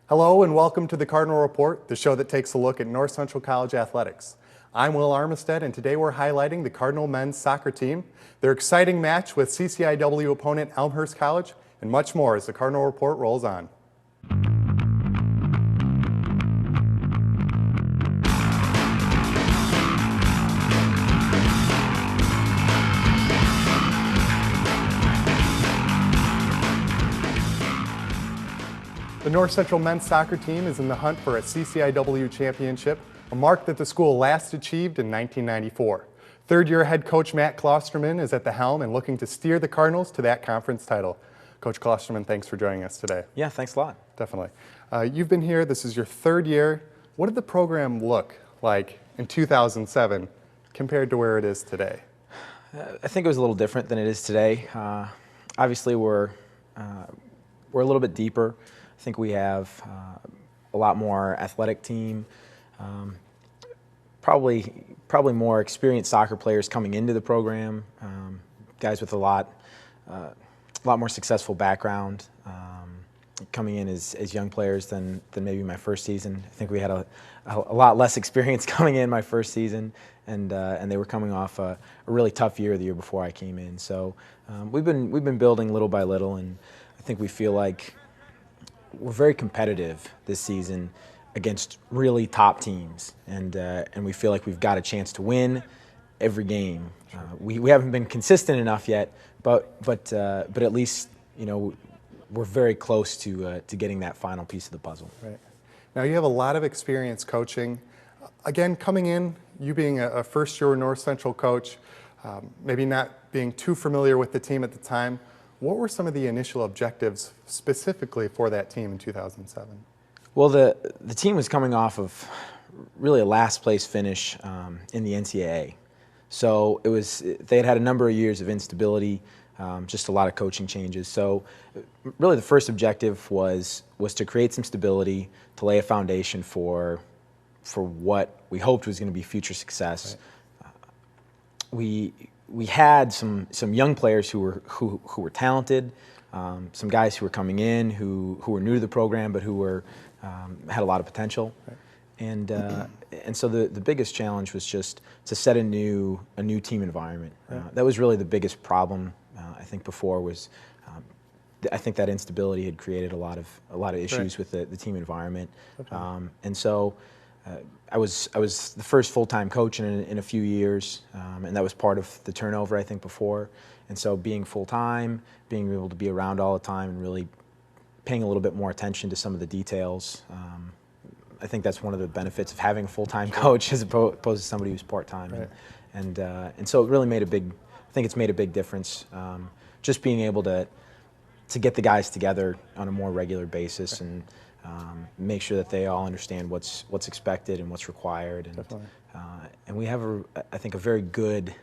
Hello and welcome to the Cardinal Report, the show that takes a look at North Central College athletics. I'm Will Armistead, and today we're highlighting the Cardinal men's soccer team, their exciting match with CCIW opponent Elmhurst College, and much more as the Cardinal Report rolls on. The North Central men's soccer team is in the hunt for a CCIW championship, a mark that the school last achieved in 1994. Third-year head coach Matt Klosterman is at the helm and looking to steer the Cardinals to that conference title. Coach Klosterman, thanks for joining us today. Yeah, thanks a lot. Definitely. You've been here, this is your third year. What did the program look like in 2007 compared to where it is today? I think it was a little different than it is today. Obviously, we're a little bit deeper. I think we have a lot more athletic team, probably more experienced soccer players coming into the program, guys with a lot more successful background, coming in as young players than maybe my first season. I think we had a lot less experience coming in my first season, and they were coming off a really tough year the year before I came in. So we've been building little by little, and I think we feel like we're very competitive this season against really top teams, and we feel like we've got a chance to win every game. We haven't been consistent enough yet, but at least we're very close to getting that final piece of the puzzle. Right. Now you have a lot of experience coaching. Again, coming in, you being a first-year North Central coach, maybe not being too familiar with the team at the time. What were some of the initial objectives specifically for that team in 2007? Well, the team was coming off of really a last place finish in the NCAA. So they had a number of years of instability, just a lot of coaching changes. So really the first objective was to create some stability, to lay a foundation for what we hoped was going to be future success. Right. We had some young players who were talented, some guys who were coming in who were new to the program but who had a lot of potential. Right. And so the biggest challenge was just to set a new team environment. Right. That was really the biggest problem I think before was I think that instability had created a lot of issues. Right. With the team environment. Okay. And so I was the first full-time coach in a few years, and that was part of the turnover I think before. And so being full-time, being able to be around all the time, and really paying a little bit more attention to some of the details. I think that's one of the benefits of having a full-time coach as opposed to somebody who's part-time. Right. And so it really made I think it's made a big difference. Just being able to get the guys together on a more regular basis. Right. And make sure that they all understand what's expected and what's required, and we have I think a very good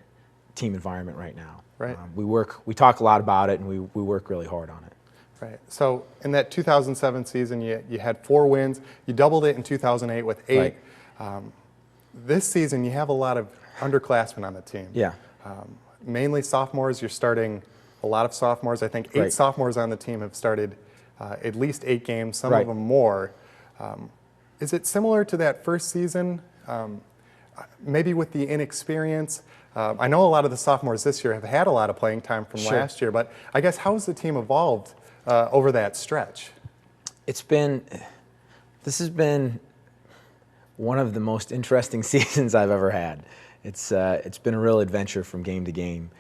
team environment right now. Right. We talk a lot about it, and we work really hard on it. Right. So in that 2007 season, you had 4 wins. You doubled it in 2008 with 8. Right. This season, you have a lot of underclassmen on the team. Yeah. Mainly sophomores. You're starting a lot of sophomores. I think 8 right. sophomores on the team have started at least 8 games, some right. of them more. Is it similar to that first season, maybe with the inexperience? I know a lot of the sophomores this year have had a lot of playing time from sure. last year, but I guess how has the team evolved over that stretch? This has been one of the most interesting seasons I've ever had. It's been a real adventure from game to game.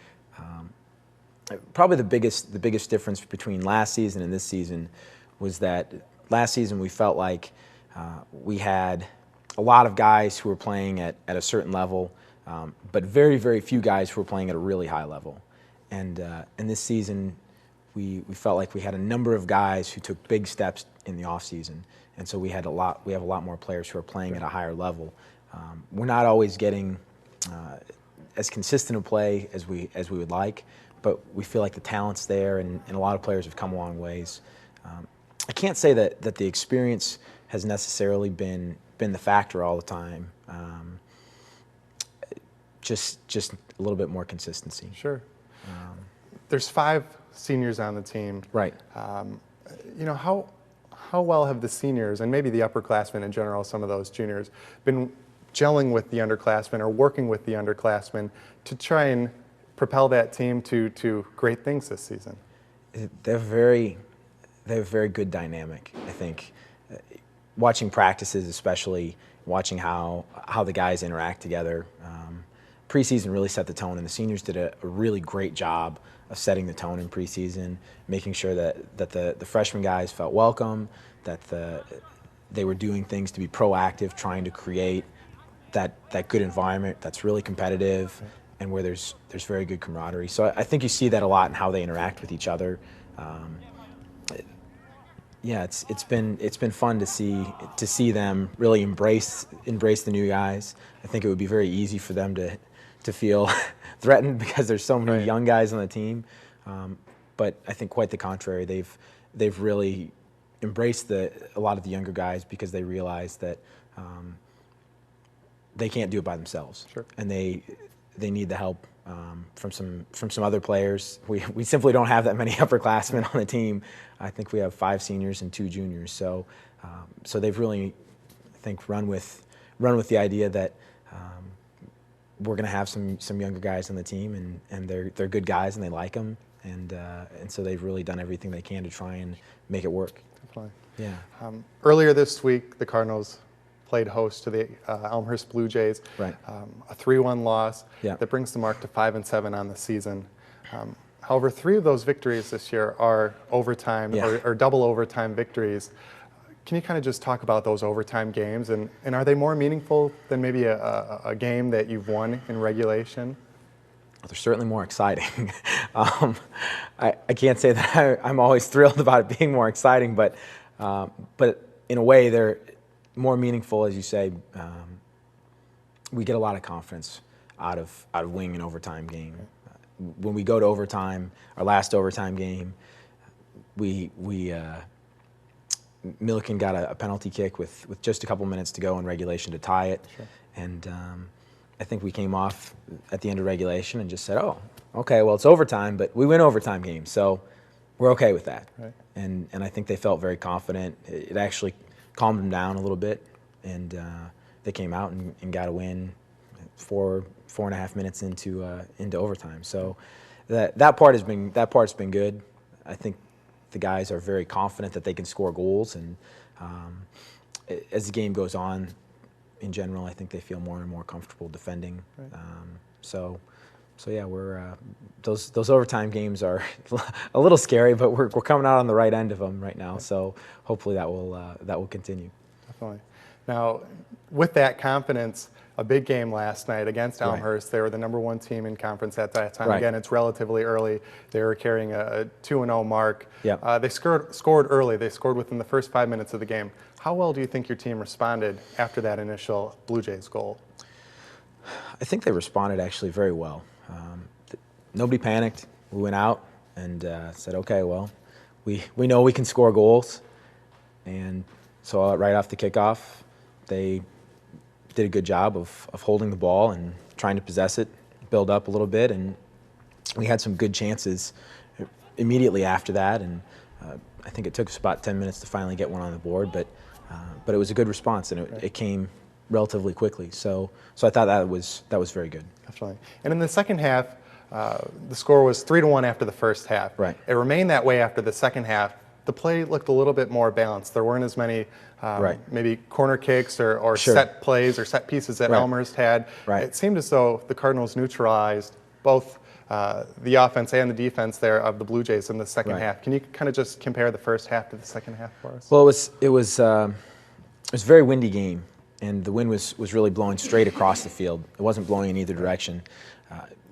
Probably the biggest difference between last season and this season was that last season we felt like we had a lot of guys who were playing at a certain level, but very, very few guys who were playing at a really high level. And this season we felt like we had a number of guys who took big steps in the off season, and so we have a lot more players who are playing at a higher level. We're not always getting as consistent a play as we would like, but we feel like the talent's there, and a lot of players have come a long ways. I can't say that the experience has necessarily been the factor all the time. Just a little bit more consistency. Sure. There's 5 seniors on the team. Right. You know, how well have the seniors, and maybe the upperclassmen in general, some of those juniors, been gelling with the underclassmen or working with the underclassmen to try and propel that team to great things this season? They have a very good dynamic, I think. Watching practices, especially watching how the guys interact together. Preseason really set the tone, and the seniors did a really great job of setting the tone in preseason, making sure that the freshman guys felt welcome, that they were doing things to be proactive, trying to create that good environment that's really competitive, and where there's very good camaraderie. So I think you see that a lot in how they interact with each other. Yeah, it's been fun to see them really embrace the new guys. I think it would be very easy for them to feel threatened because there's so many young guys on the team. But I think quite the contrary. They've really embraced a lot of the younger guys because they realize that they can't do it by themselves, and they need the help from some other players. We simply don't have that many upperclassmen on the team. I think we have 5 seniors and 2 juniors. So they've really, I think, run with the idea that we're going to have some younger guys on the team, and they're good guys and they like them, and so they've really done everything they can to try and make it work. Definitely. Yeah. Earlier this week, the Cardinals played host to the Elmhurst Blue Jays. Right. A 3-1 loss that brings the mark to 5-7 on the season. However, 3 of those victories this year are overtime or double overtime victories. Can you kind of just talk about those overtime games, and are they more meaningful than maybe a game that you've won in regulation? Well, they're certainly more exciting. I can't say that I'm always thrilled about it being more exciting, but in a way they're more meaningful, as you say. We get a lot of confidence out of winning an overtime game. When we go to overtime, our last overtime game, Milliken got a penalty kick with just a couple minutes to go in regulation to tie it, and I think we came off at the end of regulation and just said, "Oh, okay, well it's overtime, but we win overtime games, so we're okay with that." And I think they felt very confident. It actually calmed them down a little bit, and they came out and got a win 4.5 minutes into overtime. So that part's been good. I think the guys are very confident that they can score goals, and as the game goes on, in general, I think they feel more and more comfortable defending. So yeah, we're those overtime games are a little scary, but we're coming out on the right end of them right now. So hopefully that will continue. Definitely. Now, with that confidence, a big game last night against Elmhurst. They were the #1 team in conference at that time. Again, it's relatively early. They were carrying a 2-0 mark. They scored early. They scored within the first 5 minutes of the game. How well do you think your team responded after that initial Blue Jays goal? I think they responded actually very well. Nobody panicked. We went out and said, okay, well, we know we can score goals. And so right off the kickoff, they did a good job of holding the ball and trying to possess it, build up a little bit, and we had some good chances immediately after that. And I think it took us about 10 minutes to finally get one on the board, but it was a good response, and it came relatively quickly. So I thought that was very good. Definitely. And in the second half, the score was 3-1 after the first half. It remained that way after the second half. The play looked a little bit more balanced. There weren't as many maybe corner kicks or set plays or set pieces that Elmhurst had. It seemed as though the Cardinals neutralized both the offense and the defense there of the Blue Jays in the second half. Can you kind of just compare the first half to the second half for us? Well, it was a very windy game, and the wind was really blowing straight across the field. It wasn't blowing in either direction.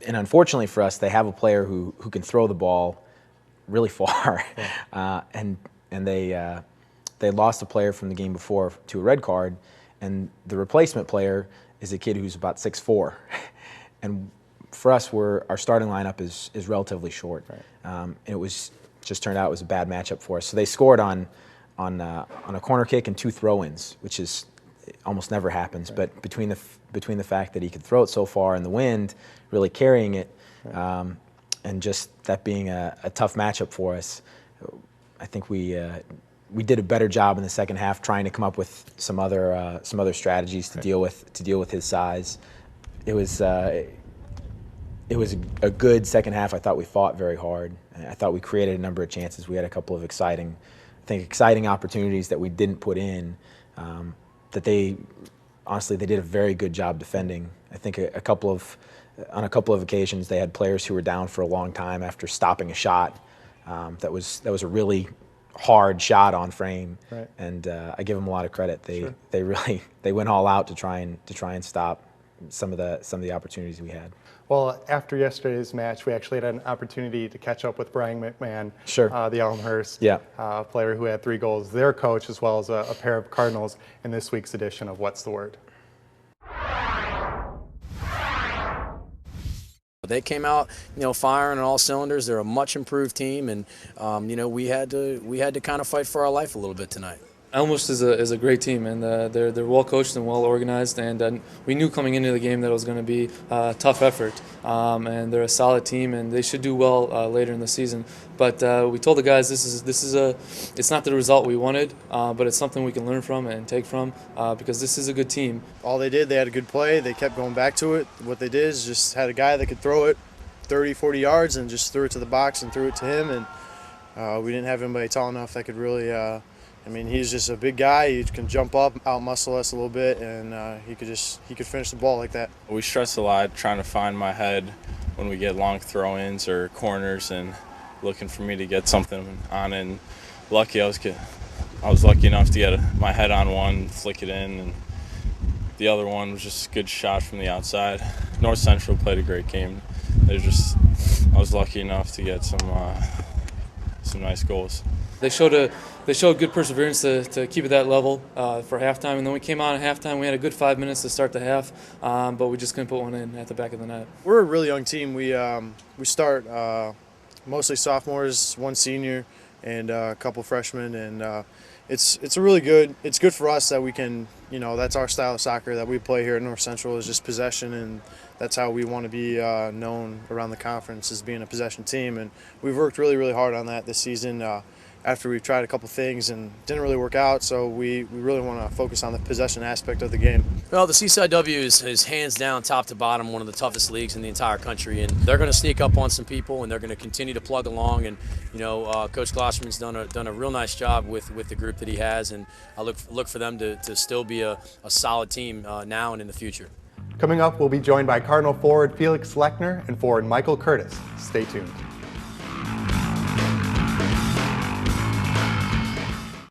And unfortunately for us, they have a player who can throw the ball really far, and they lost a player from the game before to a red card, and the replacement player is a kid who's about 6'4", and for us, our starting lineup is relatively short, and it was just turned out it was a bad matchup for us. So they scored on a corner kick and 2 throw-ins, which is almost never happens. But between the fact that he could throw it so far in the wind, really carrying it, and just that being a tough matchup for us, I think we we did a better job in the second half trying to come up with some other strategies to deal with his size. It was a good second half. I thought we fought very hard. I thought we created a number of chances. We had a couple of exciting opportunities that we didn't put in. That they did a very good job defending. I think on a couple of occasions they had players who were down for a long time after stopping a shot. That was a really hard shot on frame, right. And I give them a lot of credit. Sure. They went all out to try and stop some of the opportunities we had. Well, after yesterday's match, we actually had an opportunity to catch up with Brian McMahon, sure. The Elmhurst Yeah. Player who had 3 goals, their coach, as well as a pair of Cardinals in this week's edition of What's the Word. They came out, firing on all cylinders. They're a much improved team, and we had to kind of fight for our life a little bit tonight. Elmhurst is a great team, and they're well coached and well organized. And we knew coming into the game that it was going to be a tough effort. And they're a solid team, and they should do well later in the season. But we told the guys it's not the result we wanted, but it's something we can learn from and take from because this is a good team. All they had a good play. They kept going back to it. What they did is just had a guy that could throw it 30, 40 yards and just threw it to the box and threw it to him. And we didn't have anybody tall enough that could really. He's just a big guy. He can jump up, out-muscle us a little bit, and he could finish the ball like that. We stress a lot trying to find my head when we get long throw-ins or corners, and looking for me to get something on it. And I was lucky enough to get my head on one, flick it in, and the other one was just a good shot from the outside. North Central played a great game. I was lucky enough to get some nice goals. They showed good perseverance to keep it that level for halftime, and then we came out at halftime. We had a good 5 minutes to start the half, but we just couldn't put one in at the back of the net. We're a really young team. We start mostly sophomores, 1 senior, and a couple freshmen, and it's good for us that we can, that's our style of soccer that we play here at North Central, is just possession, and that's how we want to be known around the conference, as being a possession team. And we've worked really, really hard on that this season. After we've tried a couple things and didn't really work out, so we really want to focus on the possession aspect of the game. Well, the Seaside W is hands down, top to bottom, one of the toughest leagues in the entire country, and they're going to sneak up on some people, and they're going to continue to plug along. And Coach Klosterman's done a real nice job with the group that he has, and I look for them to still be a solid team now and in the future. Coming up, we'll be joined by Cardinal forward Felix Lechner and forward Michael Curtis. Stay tuned.